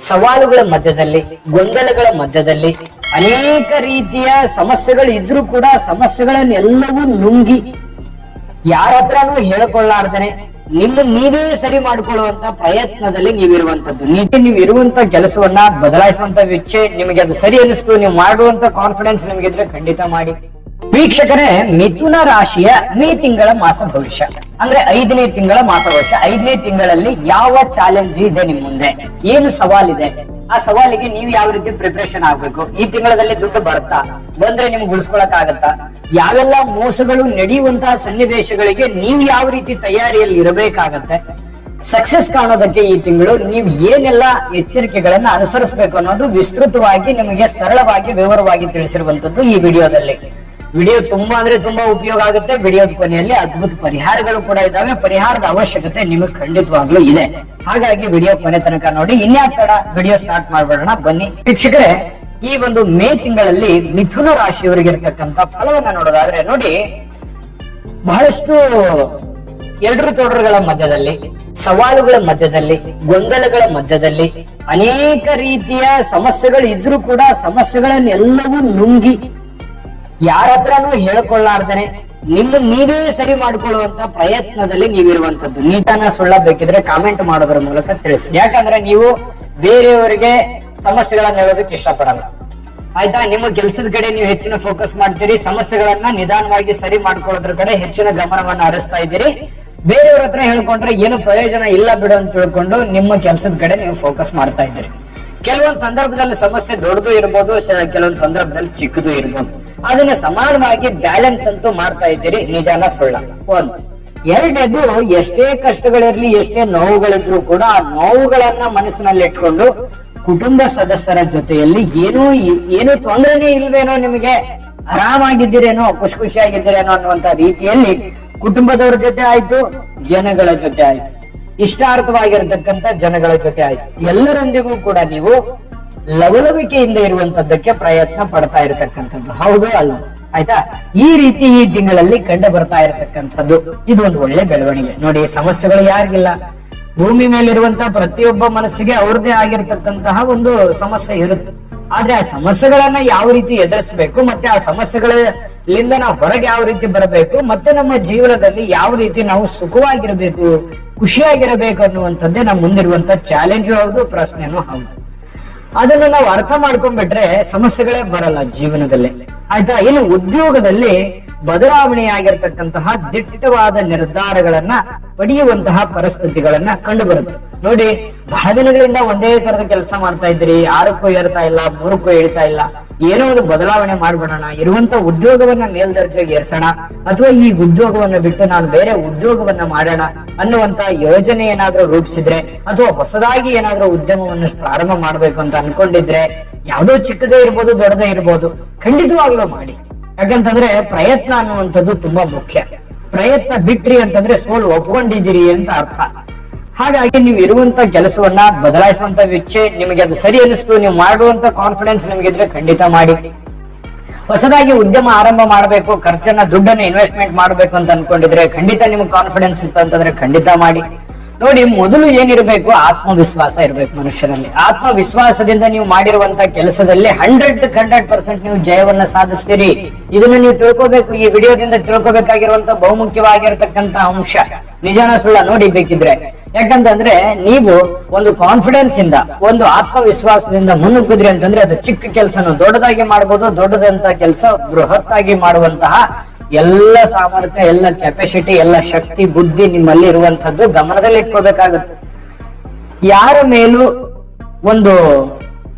ಸವಾಲುಗಳ ಮಧ್ಯದಲ್ಲಿ, ಗೊಂದಲಗಳ ಮಧ್ಯದಲ್ಲಿ ಅನೇಕ ರೀತಿಯ ಸಮಸ್ಯೆಗಳು ಇದ್ರೂ ಕೂಡ ಸಮಸ್ಯೆಗಳನ್ನೆಲ್ಲವೂ ನುಂಗಿ ಯಾರ ಹತ್ರನೂ ಹೇಳಿಕೊಳ್ಳಾರ್ದೇನೆ ನಿಮ್ಮ ನೀವೇ ಸರಿ ಮಾಡಿಕೊಳ್ಳುವಂತ ಪ್ರಯತ್ನದಲ್ಲಿ ನೀವಿರುವಂತದ್ದು. ನೀವು ಇರುವಂತ ಕೆಲಸವನ್ನ ಬದಲಾಯಿಸುವಂತ ಇಚ್ಛೆ ನಿಮಗೆ ಅದು ಸರಿ ಅನಿಸ್ತು, ನೀವು ಮಾಡುವಂತ ಕಾನ್ಫಿಡೆನ್ಸ್ ನಿಮಗಿದ್ರೆ ಖಂಡಿತ ಮಾಡಿ. ವೀಕ್ಷಕರೇ, ಮಿಥುನ ರಾಶಿಯ ಮೇ ತಿಂಗಳ ಮಾಸ ಭವಿಷ್ಯ ಅಂದ್ರೆ 5ನೇ ತಿಂಗಳ ಮಾಸ ಭವಿಷ್ಯ. 5ನೇ ತಿಂಗಳಲ್ಲಿ ಯಾವ ಚಾಲೆಂಜ್ ಇದೆ ನಿಮ್ ಮುಂದೆ, ಏನು ಸವಾಲಿದೆ, ಆ ಸವಾಲಿಗೆ ನೀವು ಯಾವ ರೀತಿ ಪ್ರಿಪರೇಷನ್ ಆಗ್ಬೇಕು, ಈ ತಿಂಗಳಲ್ಲಿ ದುಡ್ಡು ಬರ್ತಾ ಬಂದ್ರೆ ನಿಮ್ಗೆ ಉಳಿಸ್ಕೊಳಕ್ ಆಗತ್ತಾ, ಯಾವೆಲ್ಲ ಮೋಸಗಳು ನಡೆಯುವಂತಹ ಸನ್ನಿವೇಶಗಳಿಗೆ ನೀವು ಯಾವ ರೀತಿ ತಯಾರಿಯಲ್ಲಿ ಇರಬೇಕಾಗತ್ತೆ, ಸಕ್ಸಸ್ ಕಾಣೋದಕ್ಕೆ ಈ ತಿಂಗಳು ನೀವು ಏನೆಲ್ಲ ಎಚ್ಚರಿಕೆಗಳನ್ನ ಅನುಸರಿಸಬೇಕು ಅನ್ನೋದು ವಿಸ್ತೃತವಾಗಿ ನಿಮಗೆ ಸರಳವಾಗಿ ವಿವರವಾಗಿ ತಿಳಿಸಿರುವಂತದ್ದು ಈ ವಿಡಿಯೋದಲ್ಲಿ. ವಿಡಿಯೋ ತುಂಬಾ ಅಂದ್ರೆ ತುಂಬಾ ಉಪಯೋಗ ಆಗುತ್ತೆ. ವಿಡಿಯೋದ ಕೊನೆಯಲ್ಲಿ ಅದ್ಭುತ ಪರಿಹಾರಗಳು ಕೂಡ ಇದಾವೆ. ಪರಿಹಾರದ ಅವಶ್ಯಕತೆ ನಿಮಗೆ ಖಂಡಿತವಾಗ್ಲೂ ಇದೆ. ಹಾಗಾಗಿ ವಿಡಿಯೋ ಕೊನೆ ತನಕ ನೋಡಿ. ಇನ್ಯಾಕ ತಡ, ವಿಡಿಯೋ ಸ್ಟಾರ್ಟ್ ಮಾಡ್ಬೇಡೋಣ ಬನ್ನಿ. ವೀಕ್ಷಕರೇ, ಈ ಒಂದು ಮೇ ತಿಂಗಳಲ್ಲಿ ಮಿಥುನ ರಾಶಿಯವರಿಗಿರ್ತಕ್ಕಂಥ ಫಲವನ್ನ ನೋಡೋದಾದ್ರೆ ನೋಡಿ, ಬಹಳಷ್ಟು ಎಡರು ತೊಡರುಗಳ ಮಧ್ಯದಲ್ಲಿ, ಸವಾಲುಗಳ ಮಧ್ಯದಲ್ಲಿ, ಗೊಂದಲಗಳ ಮಧ್ಯದಲ್ಲಿ ಅನೇಕ ರೀತಿಯ ಸಮಸ್ಯೆಗಳು ಇದ್ರೂ ಕೂಡ ಸಮಸ್ಯೆಗಳನ್ನೆಲ್ಲವೂ ನುಂಗಿ ಯಾರ ಹತ್ರನೂ ಹೇಳಿಕೊಳ್ಳಾರ್ದೇನೆ ನಿಮ್ಮ ನೀವೇ ಸರಿ ಮಾಡಿಕೊಳ್ಳುವಂತ ಪ್ರಯತ್ನದಲ್ಲಿ ನೀವಿರುವಂತದ್ದು. ನೀತನ ಸುಳ್ಳ ಬೇಕಿದ್ರೆ ಕಾಮೆಂಟ್ ಮಾಡೋದ್ರ ಮೂಲಕ ತಿಳಿಸಿ. ಯಾಕಂದ್ರೆ ನೀವು ಬೇರೆಯವರಿಗೆ ಸಮಸ್ಯೆಗಳನ್ನ ಹೇಳೋದಕ್ಕೆ ಇಷ್ಟಪಡಲ್ಲ, ಆಯ್ತಾ? ನಿಮ್ಮ ಕೆಲಸದ ಕಡೆ ನೀವು ಹೆಚ್ಚಿನ ಫೋಕಸ್ ಮಾಡ್ತೀರಿ, ಸಮಸ್ಯೆಗಳನ್ನ ನಿಧಾನವಾಗಿ ಸರಿ ಮಾಡ್ಕೊಳ್ಳೋದ್ರ ಕಡೆ ಹೆಚ್ಚಿನ ಗಮನವನ್ನ ಹರಿಸ್ತಾ ಇದ್ದೀರಿ. ಬೇರೆಯವ್ರ ಹತ್ರ ಹೇಳ್ಕೊಂಡ್ರೆ ಏನು ಪ್ರಯೋಜನ ಇಲ್ಲ ಬಿಡು ಅಂತ ತಿಳ್ಕೊಂಡು ನಿಮ್ಮ ಕೆಲಸದ ಕಡೆ ನೀವು ಫೋಕಸ್ ಮಾಡ್ತಾ ಇದ್ದೀರಿ. ಕೆಲವೊಂದು ಸಂದರ್ಭದಲ್ಲಿ ಸಮಸ್ಯೆ ದೊಡ್ಡದು ಇರ್ಬೋದು, ಕೆಲವೊಂದು ಸಂದರ್ಭದಲ್ಲಿ ಚಿಕ್ಕದು ಇರ್ಬೋದು. ಅದನ್ನ ಸಮಾನವಾಗಿ ಬ್ಯಾಲೆನ್ಸ್ ಅಂತೂ ಮಾಡ್ತಾ ಇದ್ದೀರಿ, ನಿಜಾನ ಸುಳ್ಳ. ಒಂದು. ಎರಡನೇದು, ಎಷ್ಟೇ ಕಷ್ಟಗಳಿರ್ಲಿ, ಎಷ್ಟೇ ನೋವುಗಳಿದ್ರು ಕೂಡ ಆ ನೋವುಗಳನ್ನ ಮನಸ್ಸಿನಲ್ಲಿ ಇಟ್ಕೊಂಡು ಕುಟುಂಬ ಸದಸ್ಯರ ಜೊತೆಯಲ್ಲಿ ಏನೂ ತೊಂದರೆನೇ ಇಲ್ವೇನೋ, ನಿಮಗೆ ಆರಾಮಾಗಿದ್ದೀರೇನೋ, ಖುಷಿಯಾಗಿದ್ದೀರೇನೋ ಅನ್ನುವಂತ ರೀತಿಯಲ್ಲಿ ಕುಟುಂಬದವ್ರ ಜೊತೆ ಆಯ್ತು, ಜನಗಳ ಜೊತೆ ಆಯ್ತು, ಇಷ್ಟಾರ್ಥವಾಗಿರತಕ್ಕಂತ ಜನಗಳ ಜೊತೆ ಆಯ್ತು, ಎಲ್ಲರೊಂದಿಗೂ ಕೂಡ ನೀವು ಲವಲವಿಕೆಯಿಂದ ಇರುವಂತದ್ದಕ್ಕೆ ಪ್ರಯತ್ನ ಪಡ್ತಾ ಇರತಕ್ಕಂಥದ್ದು. ಹೌದು ಅಲ್ಲ? ಆಯ್ತಾ? ಈ ರೀತಿ ಈ ತಿಂಗಳಲ್ಲಿ ಕಂಡು ಬರ್ತಾ ಇರತಕ್ಕಂಥದ್ದು ಇದು ಒಂದು ಒಳ್ಳೆ ಬೆಳವಣಿಗೆ. ನೋಡಿ, ಸಮಸ್ಯೆಗಳು ಯಾರಿಗಿಲ್ಲ? ಭೂಮಿ ಮೇಲಿರುವಂತಹ ಪ್ರತಿಯೊಬ್ಬ ಮನಸ್ಸಿಗೆ ಅವ್ರದೇ ಆಗಿರ್ತಕ್ಕಂತಹ ಒಂದು ಸಮಸ್ಯೆ ಇರುತ್ತೆ. ಆದ್ರೆ ಆ ಸಮಸ್ಯೆಗಳನ್ನ ಯಾವ ರೀತಿ ಎದುರಿಸಬೇಕು, ಮತ್ತೆ ಆ ಸಮಸ್ಯೆಗಳಿಂದ ನಾವು ಹೊರಗೆ ಯಾವ ರೀತಿ ಬರಬೇಕು, ಮತ್ತೆ ನಮ್ಮ ಜೀವನದಲ್ಲಿ ಯಾವ ರೀತಿ ನಾವು ಸುಖವಾಗಿರಬೇಕು, ಖುಷಿಯಾಗಿರಬೇಕು ಅನ್ನುವಂಥದ್ದೇ ನಮ್ಮ ಮುಂದಿರುವಂತ ಚಾಲೆಂಜ್ ಹೌದು, ಪ್ರಶ್ನೆನೂ ಹೌದು. ಅದನ್ನ ನಾವು ಅರ್ಥ ಮಾಡ್ಕೊಂಡ್ಬಿಟ್ರೆ ಸಮಸ್ಯೆಗಳೇ ಬರಲ್ಲ ಜೀವನದಲ್ಲಿ, ಆಯ್ತಾ? ಇನ್ನು ಉದ್ಯೋಗದಲ್ಲಿ ಬದಲಾವಣೆಯಾಗಿರ್ತಕ್ಕಂತಹ ದಿಟ್ಟವಾದ ನಿರ್ಧಾರಗಳನ್ನ ಪಡೆಯುವಂತಹ ಪರಿಸ್ಥಿತಿಗಳನ್ನ ಕಂಡು ಬರುತ್ತೆ. ನೋಡಿ, ಬಹಳ ದಿನಗಳಿಂದ ಒಂದೇ ತರದ ಕೆಲಸ ಮಾಡ್ತಾ ಇದ್ರಿ, 6ಕ್ಕೂ ಏರ್ತಾ ಇಲ್ಲ, 3ಕ್ಕೂ ಇಳ್ತಾ ಇಲ್ಲ, ಏನೋ ಒಂದು ಬದಲಾವಣೆ ಮಾಡ್ಬಿಡೋಣ, ಇರುವಂತ ಉದ್ಯೋಗವನ್ನ ಮೇಲ್ದರ್ಜೆಗೆ ಏರ್ಸೋಣ, ಅಥವಾ ಈ ಉದ್ಯೋಗವನ್ನ ಬಿಟ್ಟು ನಾನು ಬೇರೆ ಉದ್ಯೋಗವನ್ನ ಮಾಡೋಣ ಅನ್ನುವಂತ ಯೋಜನೆ ಏನಾದ್ರೂ ರೂಪಿಸಿದ್ರೆ, ಅಥವಾ ಹೊಸದಾಗಿ ಏನಾದ್ರೂ ಉದ್ಯಮವನ್ನು ಪ್ರಾರಂಭ ಮಾಡ್ಬೇಕು ಅಂತ ಅನ್ಕೊಂಡಿದ್ರೆ, ಯಾವ್ದೋ ಚಿಕ್ಕದೇ ಇರ್ಬೋದು, ದೊಡ್ಡದೇ ಇರ್ಬೋದು, ಖಂಡಿತವಾಗ್ಲೂ ಮಾಡಿ. ಯಾಕಂತಂದ್ರೆ ಪ್ರಯತ್ನ ಅನ್ನುವಂಥದ್ದು ತುಂಬಾ ಮುಖ್ಯ. ಪ್ರಯತ್ನ ಬಿಟ್ರಿ ಅಂತಂದ್ರೆ ಸೋಲು ಒಪ್ಕೊಂಡಿದ್ದೀರಿ ಅಂತ ಅರ್ಥ. ಹಾಗಾಗಿ ನೀವು ಇರುವಂತ ಕೆಲಸವನ್ನ ಬದಲಾಯಿಸುವಂತ ಇಚ್ಛೆ ನಿಮಗೆ ಅದು ಸರಿ ಅನಿಸ್ತು, ನೀವು ಮಾಡುವಂತ ಕಾನ್ಫಿಡೆನ್ಸ್ ನಿಮಗಿದ್ರೆ ಖಂಡಿತ ಮಾಡಿ. ಹೊಸದಾಗಿ ಉದ್ಯಮ ಆರಂಭ ಮಾಡಬೇಕು, ಖರ್ಚನ್ನ ದುಡ್ಡನ್ನ ಇನ್ವೆಸ್ಟ್ಮೆಂಟ್ ಮಾಡಬೇಕು ಅಂತ ಅನ್ಕೊಂಡಿದ್ರೆ, ಖಂಡಿತ ನಿಮ್ಗೆ ಕಾನ್ಫಿಡೆನ್ಸ್ ಇತ್ತು ಅಂತಂದ್ರೆ ಖಂಡಿತ ಮಾಡಿ. ನೋಡಿ, ಮೊದಲು ಏನಿರಬೇಕು? ಆತ್ಮವಿಶ್ವಾಸ ಇರಬೇಕು ಮನುಷ್ಯರಲ್ಲಿ. ಆತ್ಮವಿಶ್ವಾಸದಿಂದ ನೀವು ಮಾಡಿರುವಂತ ಕೆಲಸದಲ್ಲಿ 100% ನೀವು ಜಯವನ್ನ ಸಾಧಿಸ್ತೀರಿ. ಇದನ್ನ ನೀವು ತಿಳ್ಕೋಬೇಕು. ಈ ವಿಡಿಯೋದಿಂದ ತಿಳ್ಕೋಬೇಕಾಗಿರುವಂತ ಬಹುಮುಖ್ಯವಾಗಿರತಕ್ಕಂತ ಅಂಶ. ನಿಜಾನ ಸುಳ್ಳ ನೋಡಿ ಬೇಕಿದ್ರೆ. ಯಾಕಂತಂದ್ರೆ ನೀವು ಒಂದು ಕಾನ್ಫಿಡೆನ್ಸ್ ಇಂದ, ಒಂದು ಆತ್ಮವಿಶ್ವಾಸದಿಂದ ಮುನ್ನುಗ್ಗಿದ್ರಿ ಅಂತಂದ್ರೆ ಅದು ಚಿಕ್ಕ ಕೆಲಸನು ದೊಡ್ಡದಾಗಿ ಮಾಡ್ಬೋದು, ದೊಡ್ಡದಂತ ಕೆಲಸ ಬೃಹತ್ತಾಗಿ ಮಾಡುವಂತಹ ಎಲ್ಲ ಸಾಮರ್ಥ್ಯ, ಎಲ್ಲ ಕೆಪಾಸಿಟಿ, ಎಲ್ಲ ಶಕ್ತಿ, ಬುದ್ಧಿ ನಿಮ್ಮಲ್ಲಿ ಇರುವಂತದ್ದು ಗಮನದಲ್ಲಿ ಇಟ್ಕೋಬೇಕಾಗುತ್ತೆ. ಯಾರ ಮೇಲೂ ಒಂದು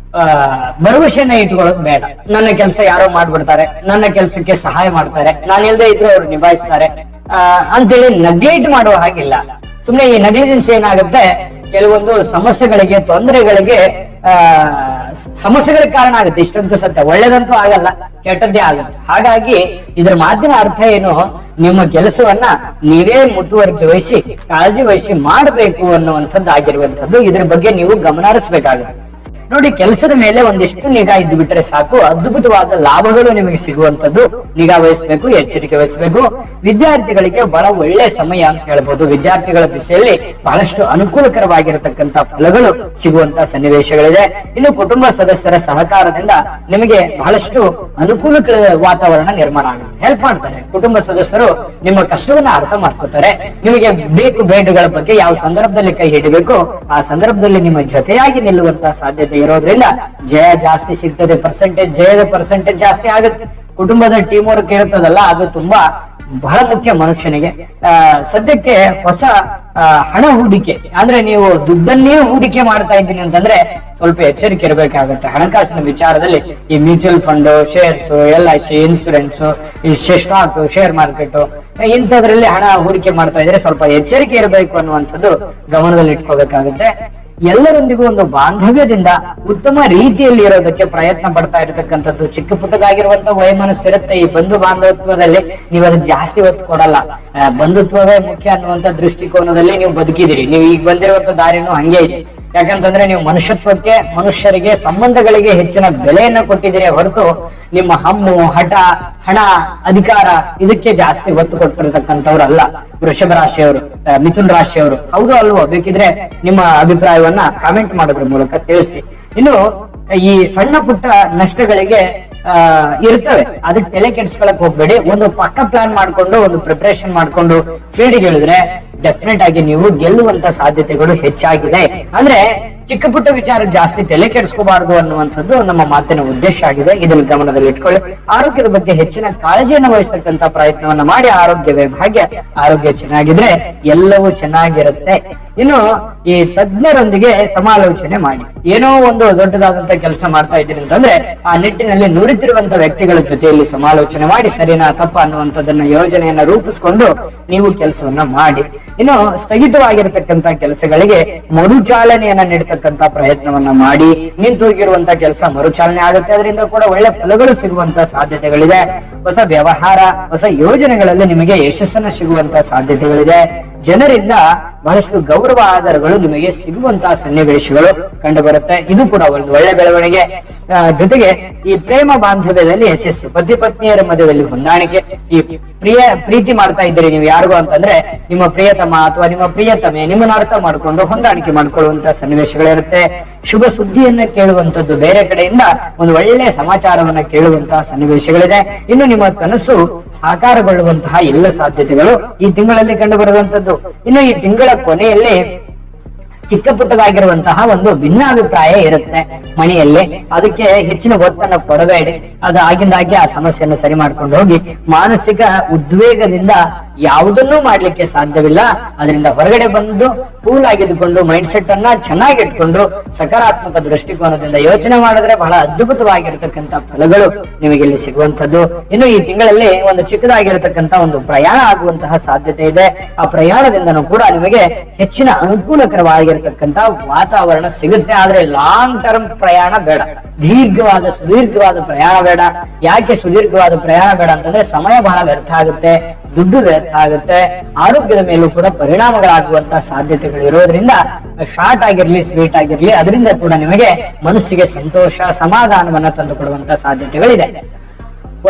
ಭರವಸೆನ ಇಟ್ಕೊಳ್ಳೋದು ಬೇಡ. ನನ್ನ ಕೆಲಸ ಯಾರೋ ಮಾಡ್ಬಿಡ್ತಾರೆ, ನನ್ನ ಕೆಲಸಕ್ಕೆ ಸಹಾಯ ಮಾಡ್ತಾರೆ, ನಾನು ಇಲ್ದೇ ಇದ್ರೆ ಅವ್ರು ನಿಭಾಯಿಸ್ತಾರೆ ಅಂತೇಳಿ ನೆಗ್ಲೆಕ್ಟ್ ಮಾಡುವ ಹಾಗಿಲ್ಲ. ಸುಮ್ನೆ ಈ ನೆಗ್ಲಿಜೆನ್ಸ್ ಏನಾಗುತ್ತೆ, ಕೆಲವೊಂದು ಸಮಸ್ಯೆಗಳಿಗೆ, ತೊಂದರೆಗಳಿಗೆ ಸಮಸ್ಯೆಗಳಿಗೆ ಕಾರಣ ಆಗುತ್ತೆ. ಇಷ್ಟಂತೂ ಸತ್ಯ. ಒಳ್ಳೇದಂತೂ ಆಗಲ್ಲ, ಕೆಟ್ಟದ್ದೇ ಆಗುತ್ತೆ. ಹಾಗಾಗಿ ಇದ್ರ ಮಾತಿನ ಅರ್ಥ ಏನು? ನಿಮ್ಮ ಕೆಲಸವನ್ನ ನೀವೇ ಮುತುವರ್ಜಿ ವಹಿಸಿ, ಕಾಳಜಿ ವಹಿಸಿ ಮಾಡಬೇಕು ಅನ್ನುವಂಥದ್ದು ಆಗಿರುವಂಥದ್ದು. ಇದ್ರ ಬಗ್ಗೆ ನೀವು ಗಮನ ಹರಿಸಬೇಕಾಗುತ್ತೆ. ನೋಡಿ, ಕೆಲಸದ ಮೇಲೆ ಒಂದಿಷ್ಟು ನಿಗಾ ಇದ್ದು ಬಿಟ್ರೆ ಸಾಕು, ಅದ್ಭುತವಾದ ಲಾಭಗಳು ನಿಮಗೆ ಸಿಗುವಂತದ್ದು. ನಿಗಾ ವಹಿಸಬೇಕು, ಎಚ್ಚರಿಕೆ ವಹಿಸಬೇಕು. ವಿದ್ಯಾರ್ಥಿಗಳಿಗೆ ಬಹಳ ಒಳ್ಳೆ ಸಮಯ ಅಂತ ಹೇಳ್ಬೋದು. ವಿದ್ಯಾರ್ಥಿಗಳ ದಿಸೆಯಲ್ಲಿ ಬಹಳಷ್ಟು ಅನುಕೂಲಕರವಾಗಿರತಕ್ಕಂತ ಫಲಗಳು ಸಿಗುವಂತ ಸನ್ನಿವೇಶಗಳಿದೆ. ಇನ್ನು ಕುಟುಂಬ ಸದಸ್ಯರ ಸಹಕಾರದಿಂದ ನಿಮಗೆ ಬಹಳಷ್ಟು ಅನುಕೂಲಕರ ವಾತಾವರಣ ನಿರ್ಮಾಣ ಆಗುತ್ತೆ. ಹೆಲ್ಪ್ ಮಾಡ್ತಾರೆ ಕುಟುಂಬ ಸದಸ್ಯರು, ನಿಮ್ಮ ಕಷ್ಟವನ್ನ ಅರ್ಥ ಮಾಡ್ಕೋತಾರೆ. ನಿಮಗೆ ಬೇಕು ಬೇಡುಗಳ ಬಗ್ಗೆ ಯಾವ ಸಂದರ್ಭದಲ್ಲಿ ಕೈ ಹಿಡಿಬೇಕು ಆ ಸಂದರ್ಭದಲ್ಲಿ ನಿಮ್ಮ ಜೊತೆಯಾಗಿ ನಿಲ್ಲುವಂತ ಸಾಧ್ಯತೆ ಇರೋದ್ರಿಂದ ಜಯ ಜಾಸ್ತಿ ಸಿಗ್ತದೆ. ಜಯದ ಪರ್ಸೆಂಟೇಜ್ ಜಾಸ್ತಿ ಆಗುತ್ತೆ. ಕುಟುಂಬದ ಟೀಮ್ ವರ್ಕ್ ಇರುತ್ತದಲ್ಲ, ಅದು ತುಂಬಾ ಬಹಳ ಮುಖ್ಯ ಮನುಷ್ಯನಿಗೆ. ಸದ್ಯಕ್ಕೆ ಹೊಸ ಹಣ ಹೂಡಿಕೆ ಅಂದ್ರೆ ನೀವು ದುಡ್ಡನ್ನೇ ಹೂಡಿಕೆ ಮಾಡ್ತಾ ಇದ್ದೀನಿ ಅಂತಂದ್ರೆ ಸ್ವಲ್ಪ ಎಚ್ಚರಿಕೆ ಇರಬೇಕಾಗುತ್ತೆ. ಹಣಕಾಸಿನ ವಿಚಾರದಲ್ಲಿ ಈ mutual fund, shares, LIC, insurance, ಈ ಸ್ಟಾಕ್, ಶೇರ್ ಮಾರ್ಕೆಟ್ ಇಂಥದ್ರಲ್ಲಿ ಹಣ ಹೂಡಿಕೆ ಮಾಡ್ತಾ ಇದ್ರೆ ಸ್ವಲ್ಪ ಎಚ್ಚರಿಕೆ ಇರಬೇಕು ಅನ್ನುವಂಥದ್ದು ಗಮನದಲ್ಲಿ ಇಟ್ಕೋಬೇಕಾಗುತ್ತೆ. ಎಲ್ಲರೊಂದಿಗೂ ಒಂದು ಬಾಂಧವ್ಯದಿಂದ ಉತ್ತಮ ರೀತಿಯಲ್ಲಿ ಇರೋದಕ್ಕೆ ಪ್ರಯತ್ನ ಪಡ್ತಾ ಇರತಕ್ಕಂಥದ್ದು. ಚಿಕ್ಕ ಪುಟ್ಟದಾಗಿರುವಂತ ವಯಮನಸ್ಸಿರುತ್ತೆ. ಈ ಬಂಧು ಬಾಂಧವತ್ವದಲ್ಲಿ ನೀವು ಅದಕ್ಕೆ ಜಾಸ್ತಿ ಒತ್ತು ಕೊಡಲ್ಲ. ಬಂಧುತ್ವವೇ ಮುಖ್ಯ ಅನ್ನುವಂತ ದೃಷ್ಟಿಕೋನದಲ್ಲಿ ನೀವು ಬದುಕಿದಿರಿ. ನೀವು ಈಗ ಬಂದಿರುವಂತ ದಾರಿನೂ ಹಂಗೆ ಇದೆ. ಯಾಕಂತಂದ್ರೆ ನೀವು ಮನುಷ್ಯತ್ವಕ್ಕೆ, ಮನುಷ್ಯರಿಗೆ, ಸಂಬಂಧಗಳಿಗೆ ಹೆಚ್ಚಿನ ಬೆಲೆಯನ್ನ ಕೊಟ್ಟಿದ್ದೀರಿ ಹೊರತು ನಿಮ್ಮ ಹಮ್ಮು, ಹಠ, ಹಣ, ಅಧಿಕಾರ ಇದಕ್ಕೆ ಜಾಸ್ತಿ ಒತ್ತು ಕೊಟ್ಟಿರತಕ್ಕಂಥವ್ರಲ್ಲ. ವೃಷಭ ರಾಶಿಯವರು, ಮಿಥುನ್ ರಾಶಿಯವರು, ಹೌದು ಅಲ್ವೋ? ಬೇಕಿದ್ರೆ ನಿಮ್ಮ ಅಭಿಪ್ರಾಯವನ್ನ ಕಾಮೆಂಟ್ ಮಾಡೋದ್ರ ಮೂಲಕ ತಿಳಿಸಿ. ಇನ್ನು ಈ ಸಣ್ಣ ಪುಟ್ಟ ನಷ್ಟಗಳಿಗೆ ಇರ್ತವೆ, ಅದಕ್ಕೆ ತಲೆ ಕೆಡಿಸ್ಕೊಳಕ್ ಹೋಗ್ಬೇಡಿ. ಒಂದು ಪಕ್ಕ ಪ್ಲಾನ್ ಮಾಡ್ಕೊಂಡು, ಒಂದು ಪ್ರಿಪರೇಷನ್ ಮಾಡ್ಕೊಂಡು ಫೀಲ್ಡ್ಗೆ ಇಳಿದ್ರೆ ಡೆಫಿನೆಟ್ ಆಗಿ ನೀವು ಗೆಲ್ಲುವಂತ ಸಾಧ್ಯತೆಗಳು ಹೆಚ್ಚಾಗಿದೆ. ಅಂದ್ರೆ ಚಿಕ್ಕ ಪುಟ್ಟ ವಿಚಾರ ಜಾಸ್ತಿ ತಲೆ ಕೆಡಿಸ್ಕೋಬಾರದು ಅನ್ನುವಂಥದ್ದು ನಮ್ಮ ಮಾತಿನ ಉದ್ದೇಶ ಆಗಿದೆ. ಇದನ್ನು ಗಮನದಲ್ಲಿ ಇಟ್ಕೊಳ್ಳಿ. ಆರೋಗ್ಯದ ಬಗ್ಗೆ ಹೆಚ್ಚಿನ ಕಾಳಜಿಯನ್ನು ವಹಿಸತಕ್ಕಂತ ಪ್ರಯತ್ನವನ್ನ ಮಾಡಿ. ಆರೋಗ್ಯವೇ ಭಾಗ್ಯ. ಆರೋಗ್ಯ ಚೆನ್ನಾಗಿದ್ರೆ ಎಲ್ಲವೂ ಚೆನ್ನಾಗಿರುತ್ತೆ. ಇನ್ನು ಈ ತಜ್ಞರೊಂದಿಗೆ ಸಮಾಲೋಚನೆ ಮಾಡಿ. ಏನೋ ಒಂದು ದೊಡ್ಡದಾದಂತ ಕೆಲಸ ಮಾಡ್ತಾ ಇದ್ದೀರಿ ಅಂತಂದ್ರೆ ಆ ನಿಟ್ಟಿನಲ್ಲಿ ನುರಿತಿರುವಂತ ವ್ಯಕ್ತಿಗಳ ಜೊತೆಯಲ್ಲಿ ಸಮಾಲೋಚನೆ ಮಾಡಿ ಸರಿನಾ ತಪ್ಪ ಅನ್ನುವಂಥದ್ದನ್ನ ಯೋಜನೆಯನ್ನ ರೂಪಿಸಿಕೊಂಡು ನೀವು ಕೆಲಸವನ್ನ ಮಾಡಿ. ಇನ್ನು ಸ್ಥಗಿತವಾಗಿರತಕ್ಕಂತ ಕೆಲಸಗಳಿಗೆ ಮರುಚಾಲನೆಯನ್ನ ನೀಡತಕ್ಕಂತ ಪ್ರಯತ್ನವನ್ನ ಮಾಡಿ. ನಿಂತು ಹೋಗಿರುವಂತ ಕೆಲಸ ಮರುಚಾಲನೆ ಆಗುತ್ತೆ. ಅದರಿಂದ ಕೂಡ ಒಳ್ಳೆ ಫಲಗಳು ಸಿಗುವಂತ ಸಾಧ್ಯತೆಗಳಿದೆ. ಹೊಸ ವ್ಯವಹಾರ, ಹೊಸ ಯೋಜನೆಗಳಲ್ಲಿ ನಿಮಗೆ ಯಶಸ್ಸನ್ನು ಸಿಗುವಂತ ಸಾಧ್ಯತೆಗಳಿದೆ. ಜನರಿಂದ ಬಹಳಷ್ಟು ಗೌರವ ಆಧಾರಗಳು ನಿಮಗೆ ಸಿಗುವಂತಹ ಸನ್ನಿವೇಶಗಳು ಕಂಡು ಬರುತ್ತೆ. ಇದು ಕೂಡ ಒಂದು ಒಳ್ಳೆ ಬೆಳವಣಿಗೆ. ಜೊತೆಗೆ ಈ ಪ್ರೇಮ ಬಾಂಧವ್ಯದಲ್ಲಿ ಯಶಸ್ಸು, ಪತಿ ಪತ್ನಿಯರ ಮಧ್ಯದಲ್ಲಿ ಹೊಂದಾಣಿಕೆ. ಈ ಪ್ರೀತಿ ಮಾಡ್ತಾ ಇದ್ದೀರಿ ನೀವು ಯಾರಿಗೂ ಅಂತಂದ್ರೆ ನಿಮ್ಮ ಪ್ರಿಯತಮ ಅಥವಾ ನಿಮ್ಮ ಪ್ರಿಯತಮೆ ನಿಮ್ಮನ್ನ ಅರ್ಥ ಮಾಡ್ಕೊಂಡು ಹೊಂದಾಣಿಕೆ ಮಾಡ್ಕೊಳ್ಳುವಂತ ಸನ್ನಿವೇಶಗಳಿರುತ್ತೆ. ಶುಭ ಸುದ್ದಿಯನ್ನ ಕೇಳುವಂತದ್ದು, ಬೇರೆ ಕಡೆಯಿಂದ ಒಂದು ಒಳ್ಳೆಯ ಸಮಾಚಾರವನ್ನ ಕೇಳುವಂತಹ ಸನ್ನಿವೇಶಗಳಿದೆ. ಇನ್ನು ನಿಮ್ಮ ಕನಸು ಸಾಕಾರಗೊಳ್ಳುವಂತಹ ಎಲ್ಲ ಸಾಧ್ಯತೆಗಳು ಈ ತಿಂಗಳಲ್ಲಿ ಕಂಡು ಬರುವಂತದ್ದು. ಇನ್ನು ಈ ತಿಂಗಳ ಕೊನೆಯಲ್ಲಿ ಚಿಕ್ಕ ಪುಟ್ಟದಾಗಿರುವಂತಹ ಒಂದು ಭಿನ್ನಾಭಿಪ್ರಾಯ ಇರುತ್ತೆ ಮನೆಯಲ್ಲಿ. ಅದಕ್ಕೆ ಹೆಚ್ಚಿನ ಒತ್ತನ್ನು ಕೊಡಬೇಡಿ. ಅದು ಆಗಿಂದಾಗಿ ಆ ಸಮಸ್ಯೆಯನ್ನು ಸರಿ ಮಾಡ್ಕೊಂಡು ಹೋಗಿ. ಮಾನಸಿಕ ಉದ್ವೇಗದಿಂದ ಯಾವುದನ್ನೂ ಮಾಡ್ಲಿಕ್ಕೆ ಸಾಧ್ಯವಿಲ್ಲ. ಅದರಿಂದ ಹೊರಗಡೆ ಬಂದು ಕೂಲ್ ಆಗಿದ್ದುಕೊಂಡು ಮೈಂಡ್ ಸೆಟ್ ಅನ್ನ ಚೆನ್ನಾಗಿ ಇಟ್ಕೊಂಡು ಸಕಾರಾತ್ಮಕ ದೃಷ್ಟಿಕೋನದಿಂದ ಯೋಚನೆ ಮಾಡಿದ್ರೆ ಬಹಳ ಅದ್ಭುತವಾಗಿರತಕ್ಕಂತ ಫಲಗಳು ನಿಮಗೆ ಇಲ್ಲಿ ಸಿಗುವಂತದ್ದು. ಇನ್ನು ಈ ತಿಂಗಳಲ್ಲಿ ಒಂದು ಚಿಕ್ಕದಾಗಿರತಕ್ಕಂತ ಒಂದು ಪ್ರಯಾಣ ಆಗುವಂತಹ ಸಾಧ್ಯತೆ ಇದೆ. ಆ ಪ್ರಯಾಣದಿಂದನೂ ಕೂಡ ನಿಮಗೆ ಹೆಚ್ಚಿನ ಅನುಕೂಲಕರವಾಗಿರತಕ್ಕಂತ ವಾತಾವರಣ ಸಿಗುತ್ತೆ. ಆದ್ರೆ ಲಾಂಗ್ ಟರ್ಮ್ ಪ್ರಯಾಣ ಬೇಡ, ಸುದೀರ್ಘವಾದ ಪ್ರಯಾಣ ಬೇಡ. ಯಾಕೆ ಸುದೀರ್ಘವಾದ ಪ್ರಯಾಣ ಬೇಡ ಅಂತಂದ್ರೆ ಸಮಯ ಬಹಳ ವ್ಯರ್ಥ ಆಗುತ್ತೆ, ದುಡ್ಡು ವ್ಯರ್ಥ ಆಗುತ್ತೆ, ಆರೋಗ್ಯದ ಮೇಲೂ ಕೂಡ ಪರಿಣಾಮಗಳಾಗುವಂತಹ ಸಾಧ್ಯತೆಗಳು ಇರೋದ್ರಿಂದ ಶಾರ್ಟ್ ಆಗಿರ್ಲಿ, ಸ್ವೀಟ್ ಆಗಿರ್ಲಿ, ಅದರಿಂದ ಕೂಡ ನಿಮಗೆ ಮನಸ್ಸಿಗೆ ಸಂತೋಷ, ಸಮಾಧಾನವನ್ನ ತಂದುಕೊಡುವಂತಹ ಸಾಧ್ಯತೆಗಳಿದೆ.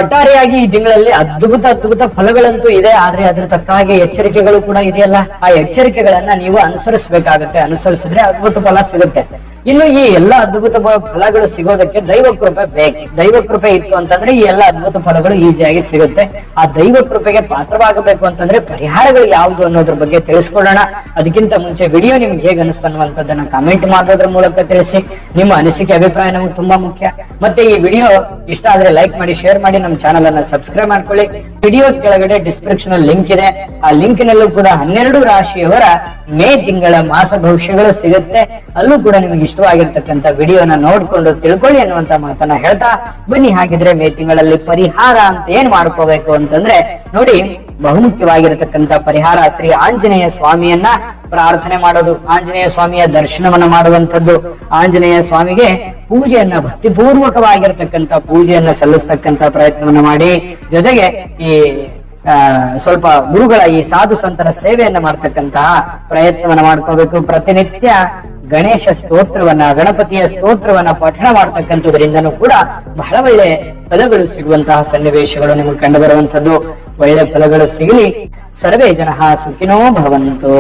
ಒಟ್ಟಾರೆಯಾಗಿ ಈ ತಿಂಗಳಲ್ಲಿ ಅದ್ಭುತ ಫಲಗಳಂತೂ ಇದೆ. ಆದ್ರೆ ಅದ್ರ ತಕ್ಕಾಗಿ ಎಚ್ಚರಿಕೆಗಳು ಕೂಡ ಇದೆಯಲ್ಲ, ಆ ಎಚ್ಚರಿಕೆಗಳನ್ನ ನೀವು ಅನುಸರಿಸಬೇಕಾಗುತ್ತೆ. ಅನುಸರಿಸಿದ್ರೆ ಅದ್ಭುತ ಫಲ ಸಿಗುತ್ತೆ. ಇನ್ನು ಈ ಎಲ್ಲ ಅದ್ಭುತ ಫಲಗಳು ಸಿಗೋದಕ್ಕೆ ದೈವ ಕೃಪೆ ಬೇಕು. ದೈವ ಕೃಪೆ ಇತ್ತು ಅಂತಂದ್ರೆ ಈ ಎಲ್ಲ ಅದ್ಭುತ ಫಲಗಳು ಈಸಿಯಾಗಿ ಸಿಗುತ್ತೆ. ಆ ದೈವ ಕೃಪೆಗೆ ಪಾತ್ರವಾಗಬೇಕು ಅಂತಂದ್ರೆ ಪರಿಹಾರಗಳು ಯಾವುದು ಅನ್ನೋದ್ರ ಬಗ್ಗೆ ತಿಳಿಸ್ಕೊಳ್ಳೋಣ. ಅದಕ್ಕಿಂತ ಮುಂಚೆ ವಿಡಿಯೋ ನಿಮ್ಗೆ ಹೇಗೆ ಅನಿಸ್ತು ಅನ್ನುವಂಥದ್ದನ್ನ ಕಮೆಂಟ್ ಮಾಡೋದ್ರ ಮೂಲಕ ತಿಳಿಸಿ. ನಿಮ್ಮ ಅನಿಸಿಕೆ, ಅಭಿಪ್ರಾಯ ನಮಗೆ ತುಂಬಾ ಮುಖ್ಯ. ಮತ್ತೆ ಈ ವಿಡಿಯೋ ಇಷ್ಟ ಆದ್ರೆ ಲೈಕ್ ಮಾಡಿ, ಶೇರ್ ಮಾಡಿ, ನಮ್ಮ ಚಾನಲ್ ಅನ್ನ ಸಬ್ಸ್ಕ್ರೈಬ್ ಮಾಡ್ಕೊಳ್ಳಿ. ವಿಡಿಯೋ ಕೆಳಗಡೆ ಡಿಸ್ಕ್ರಿಪ್ಷನ್ ಅಲ್ಲಿ ಲಿಂಕ್ ಇದೆ. ಆ ಲಿಂಕ್ ನಲ್ಲೂ ಕೂಡ 12 ರಾಶಿಯವರ ಮೇ ತಿಂಗಳ ಮಾಸ ಭವಿಷ್ಯಗಳು ಸಿಗುತ್ತೆ. ಅಲ್ಲೂ ಕೂಡ ನಿಮಗೆ ಇಷ್ಟವಾಗಿರ್ತಕ್ಕಂಥ ವಿಡಿಯೋನ ನೋಡ್ಕೊಂಡು ತಿಳ್ಕೊಳ್ಳಿ ಅನ್ನುವಂತ ಮಾತನ್ನ ಹೇಳ್ತಾ ಬನ್ನಿ. ಹಾಗಿದ್ರೆ ಮೇ ತಿಂಗಳಲ್ಲಿ ಪರಿಹಾರ ಅಂತ ಏನ್ ಮಾಡ್ಕೋಬೇಕು ಅಂತಂದ್ರೆ ನೋಡಿ, ಬಹುಮುಖ್ಯವಾಗಿರತಕ್ಕಂತ ಪರಿಹಾರ ಶ್ರೀ ಆಂಜನೇಯ ಸ್ವಾಮಿಯನ್ನ ಪ್ರಾರ್ಥನೆ ಮಾಡೋದು, ಆಂಜನೇಯ ಸ್ವಾಮಿಯ ದರ್ಶನವನ್ನ ಮಾಡುವಂತದ್ದು, ಆಂಜನೇಯ ಸ್ವಾಮಿಗೆ ಪೂಜೆಯನ್ನ, ಭಕ್ತಿಪೂರ್ವಕವಾಗಿರತಕ್ಕಂತ ಪೂಜೆಯನ್ನ ಸಲ್ಲಿಸ್ತಕ್ಕಂತ ಪ್ರಯತ್ನವನ್ನ ಮಾಡಿ. ಜೊತೆಗೆ ಈ ಸ್ವಲ್ಪ ಗುರುಗಳ, ಈ ಸಾಧು ಸಂತರ ಸೇವೆಯನ್ನ ಮಾಡ್ತಕ್ಕಂತಹ ಪ್ರಯತ್ನವನ್ನ ಮಾಡ್ಕೋಬೇಕು. ಪ್ರತಿನಿತ್ಯ ಗಣೇಶ ಸ್ತೋತ್ರವನ್ನ, ಗಣಪತಿಯ ಸ್ತೋತ್ರವನ್ನ ಪಠಣ ಮಾಡ್ತಕ್ಕಂಥದ್ರಿಂದನೂ ಕೂಡ ಬಹಳ ಒಳ್ಳೆ ಫಲಗಳು ಸಿಗುವಂತಹ ಸನ್ನಿವೇಶಗಳು ನಿಮಗೆ ಕಂಡು ಬರುವಂತದ್ದು. ಒಳ್ಳೆ ಫಲಗಳು ಸಿಗಲಿ. ಸರ್ವೇ ಜನಃ ಸುಖಿನೋ ಭವಂತು.